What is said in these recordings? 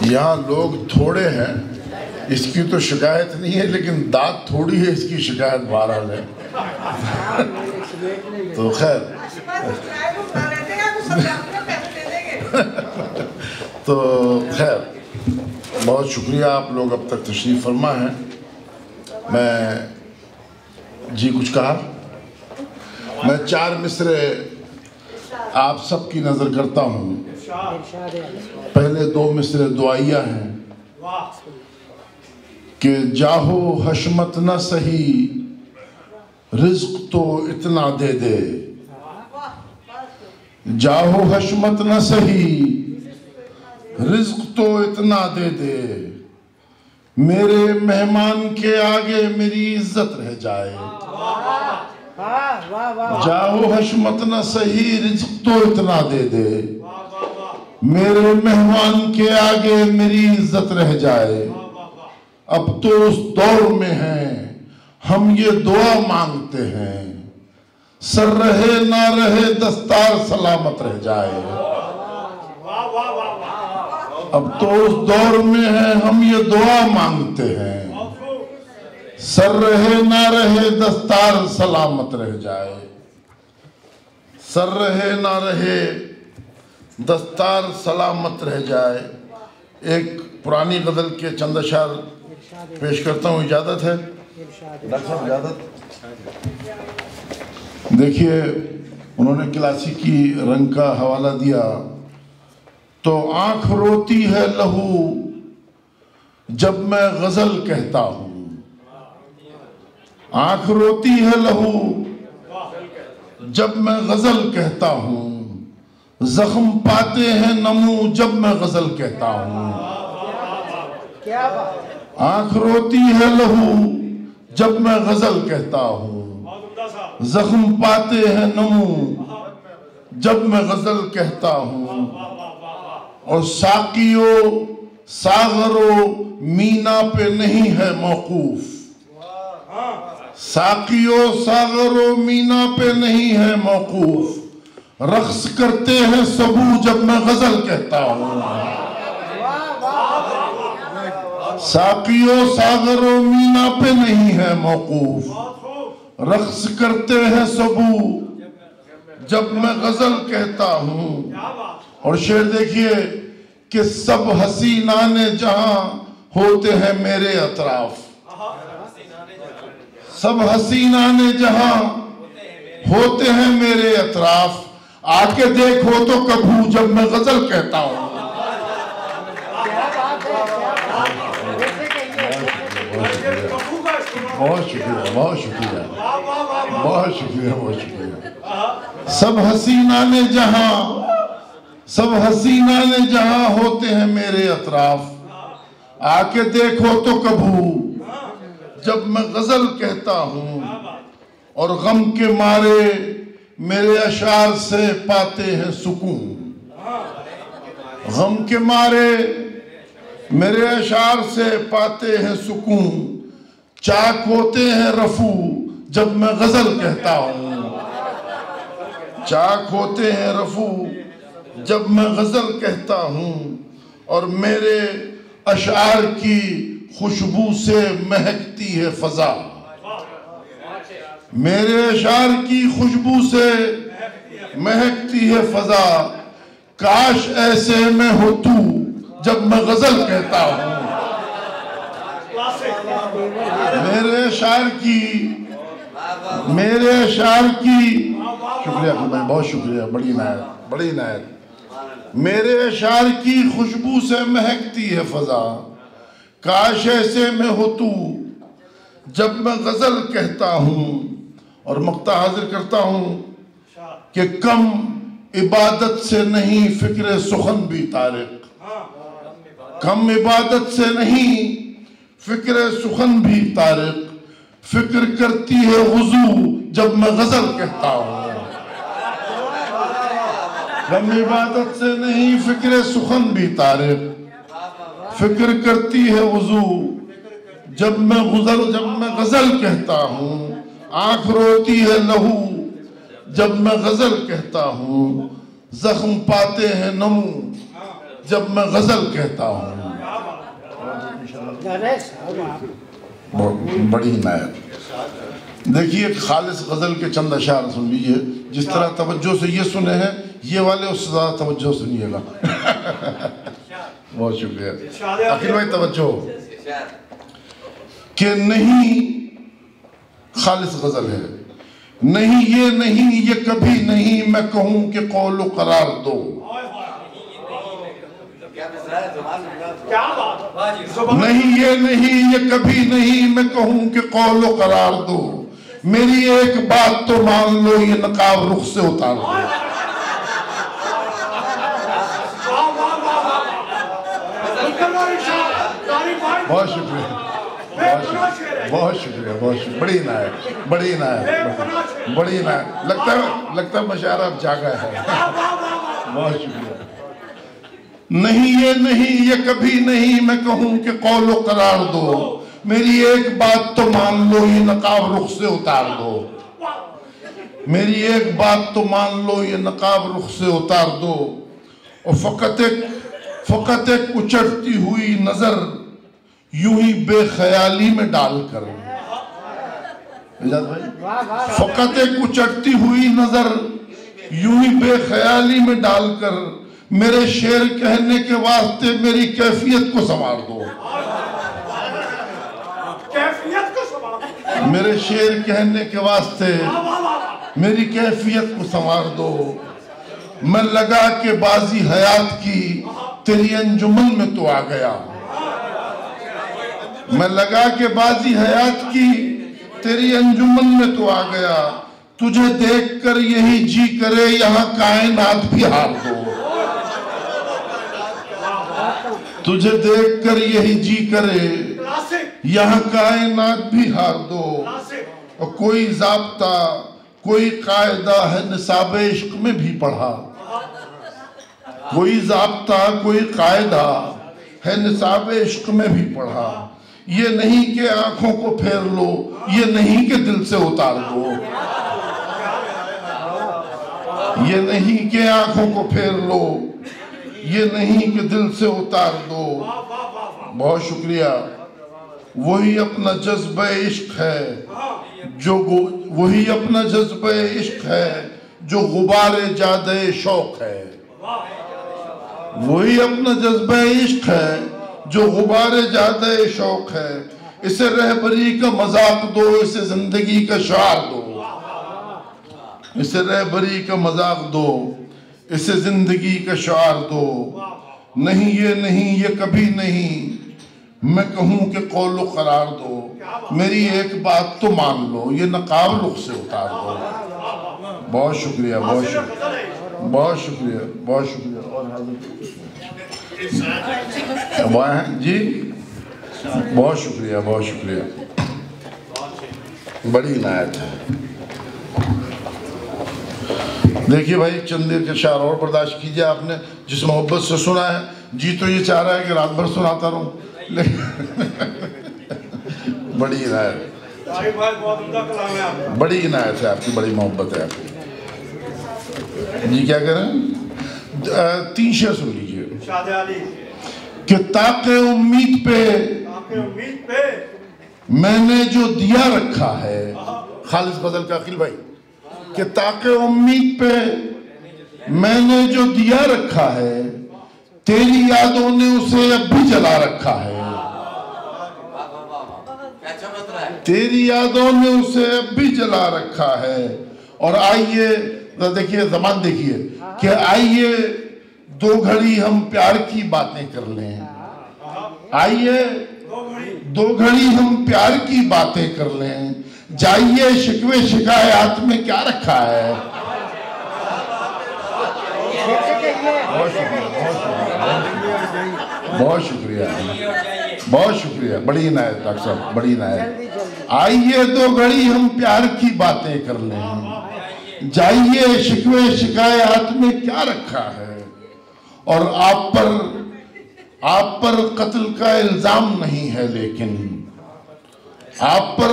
यहाँ लोग थोड़े हैं, इसकी तो शिकायत नहीं है, लेकिन दाद थोड़ी है, इसकी शिकायत बहरहाल है। तो खैर तो खैर बहुत शुक्रिया, आप लोग अब तक तशरीफ़ फरमा हैं। मैं जी कुछ कहा, मैं 4 मिसरे आप सब की नज़र करता हूँ। पहले 2 मिसरे दुआइया हैं कि जाहो हशमत न सही, रिज़्क़ तो इतना दे दे। जाहो हशमत न सही, रिज़्क़ तो इतना दे दे। मेरे मेहमान के आगे मेरी इज्जत रह जाए। जाहो हशमत न सही, रिज़्क़ तो इतना दे दे। मेरे मेहमान के आगे मेरी इज्जत रह जाए। अब तो उस दौर में हैं हम ये दुआ मांगते हैं, सर रहे ना रहे दस्तार सलामत रह जाए। अब तो उस दौर में हैं हम ये दुआ मांगते हैं, सर रहे ना रहे दस्तार सलामत रह जाए। सर रहे ना रहे दस्तार सलामत रह जाए। एक पुरानी गज़ल के चंद अशार पेश करता हूँ, इजाज़त है डॉक्टर साहब? इजाज़त। देखिए, उन्होंने क्लासिकी रंग का हवाला दिया। तो आँख रोती है लहू जब मैं गज़ल कहता हूँ। आँख रोती है लहू जब मैं गज़ल कहता हूँ। जख्म पाते हैं नमू जब मैं गज़ल कहता हूँ। आँख रोती है लहू जब मैं गज़ल कहता हूँ। जख्म पाते हैं नमू जब मैं गज़ल कहता हूँ। और साकियो सागरो मीना पे नहीं है मौकूफ। साकियो सागरो मीना पे नहीं है मौकूफ। रक्स करते हैं सबू जब मैं गज़ल कहता हूँ। साकियो सागरो मीना पे नहीं है मौकूफ। रक्स करते हैं सबू जब मैं गज़ल कहता हूँ। और शेर देखिए कि सब हसीनाने जहां होते हैं मेरे अतराफ। सब हसीनाने जहां होते हैं मेरे अतराफ। आके देखो तो कभू जब मैं गज़ल कहता हूँ। बहुत शुक्रिया, बहुत शुक्रिया, बहुत शुक्रिया, बहुत शुक्रिया। सब हसीनाने जहां, सब हसीनाने जहां होते हैं मेरे अतराफ। आके देखो तो कभू जब मैं गज़ल कहता हूँ। और गम के मारे मेरे अशार से पाते हैं सुकून। गम के मारे मेरे अशार से पाते हैं सुकून। चाक होते हैं रफू जब मैं गज़ल कहता हूँ। चाक होते हैं रफू जब मैं गज़ल कहता हूँ। और मेरे अशार की खुशबू से महकती है फ़ज़ा। मेरे अशार की खुशबू से महकती है फ़ज़ा। काश ऐसे में हो तू जब मैं गज़ल कहता हूँ। मेरे अशार की शुक्रिया, मैं बहुत शुक्रिया, बड़ी नायत, बड़ी नायत। मेरे अशार की खुशबू से महकती है फ़ज़ा। काश ऐसे में हो तू जब मैं गज़ल कहता हूँ। और मक्ता हाजिर करता हूँ कि कम इबादत से नहीं फ़िक्र सुखन भी तारिक। कम इबादत से नहीं फ़िक्र सुखन भी तारिक। फ़िक्र करती है वुज़ू जब मैं गज़ल कहता हूँ। कम इबादत से नहीं फ़िक्र सुखन भी तारिक। फ़िक्र करती है वुज़ू जब मैं गज़ल कहता हूँ। आँख रोती है लहू जब मैं गज़ल कहता हूँ। ज़ख्म पाते हैं नमू जब मैं गज़ल कहता हूँ। बड़ी इनायत। देखिए खालिस गज़ल के चंद अशार सुन लीजिए, जिस तरह तवज्जो से ये सुने हैं, ये वाले उससे ज़्यादा तवज्जो सुनिएगा। बहुत शुक्रिया अखिल भाई, तवज्जो कि नहीं खालिस गज़ल है। नहीं ये नहीं, ये कभी नहीं, मैं कहूँ कि कौलो करार दो। नहीं ये नहीं, ये कभी नहीं, मैं कहूँ कि कौलो करार दो। मेरी एक बात तो मान लो, ये नकाब रुख से उतार दो। बहुत शुक्रिया, बहुत शुक्रिया, बहुत शुक्रिया। बड़ी इनायत, बड़ी इनायत, बड़ी इनायत। लगता है मशारा अब जागा है। बहुत शुक्रिया। नहीं ये नहीं, ये कभी नहीं, मैं कहूँ कि कौलो करार दो। मेरी एक बात तो मान लो, ये नकाब रुख से उतार दो। मेरी एक बात तो मान लो, ये नकाब रुख से उतार दो। और फकत एक उचटती हुई नजर यूं ही बेख्याली में डालकर, फकत एक उचटती हुई नजर यूं ही बेख्याली में डालकर मेरे शेर कहने के वास्ते मेरी कैफियत को संवार दो। मेरे शेर कहने के वास्ते मेरी कैफियत को संवार दो। मैं लगा के बाजी हयात की तेरी अंजुमन में तो आ गया। मैं लगा के बाजी हयात की तेरी अंजुमन में तो आ गया। तुझे देखकर यही जी करे यहाँ कायनात भी हार दो। तुझे देखकर यही जी करे यहाँ कायनात भी हार दो। और कोई ज़ाब्ता कोई कायदा है निसाब इश्क में भी पढ़ा। कोई ज़ाब्ता कोई कायदा है निसाब इश्क में भी पढ़ा। ये नहीं कि आंखों को फेर लो, ये नहीं कि दिल से उतार दो। ये नहीं कि आंखों को फेर लो, ये नहीं कि दिल से उतार दो। बहुत शुक्रिया। वही अपना जज्बे इश्क है जो वही अपना जज्बे इश्क है जो गुबारे जादे शौक है। वही अपना जज्बे इश्क है जो गुबारे जादे शौक है। इसे रहबरी का मजाक दो, इसे जिंदगी का शार दो। इसे रहबरी का मजाक दो, इसे जिंदगी का शार दो। नहीं ये नहीं, ये कभी नहीं, मैं कहूँ कि कौलो करार दो। मेरी एक बात तो मान लो, ये नकाब रुख से उतार दो। बहुत शुक्रिया, बहुत शुक्रिया, बहुत शुक्रिया, बहुत शुक्रिया। और जी बहुत शुक्रिया, बहुत शुक्रिया। बड़ी इनायत है। देखिए भाई, चंदेर के शार और बर्दाश्त कीजिए। आपने जिस मोहब्बत से सुना है, जी तो ये चाह रहा है कि रात भर सुनाता रहूं, बड़ी इनायत, बड़ी इनायत है आपकी, बड़ी मोहब्बत है आपकी। जी क्या करें? 3 शेर सुन लीजिए। कि ताके उम्मीद पे मैंने जो दिया रखा है। खालिस गजल का अखिल भाई, कि ताके उम्मीद पे मैंने जो दिया रखा है, तेरी यादों ने उसे अब भी जला रखा है। तेरी यादों ने उसे अब भी जला रखा है। और आइए देखिए, ज़बान देखिए कि आइए 2 घड़ी हम प्यार की बातें कर लें। आइए 2 घड़ी हम प्यार की बातें कर लें। जाइए शिकवे शिकायत में क्या रखा है। बहुत शुक्रिया, बहुत शुक्रिया, बहुत शुक्रिया। बड़ी इनायत डॉक्टर साहब, बड़ी इनायत। आइए 2 घड़ी हम प्यार की बातें कर लें। जाइए शिकवे शिकायत में क्या रखा है। और आप पर कत्ल का इल्जाम नहीं है, लेकिन आप पर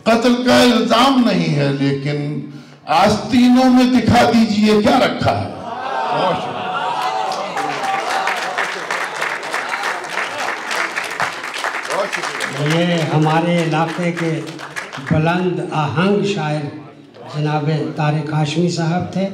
कत्ल का इल्जाम नहीं है, लेकिन आस्तीनों में दिखा दीजिए क्या रखा है। ये हमारे इलाके के बुलंद आहंग शायर जनाब तारिक हाशमी साहब थे।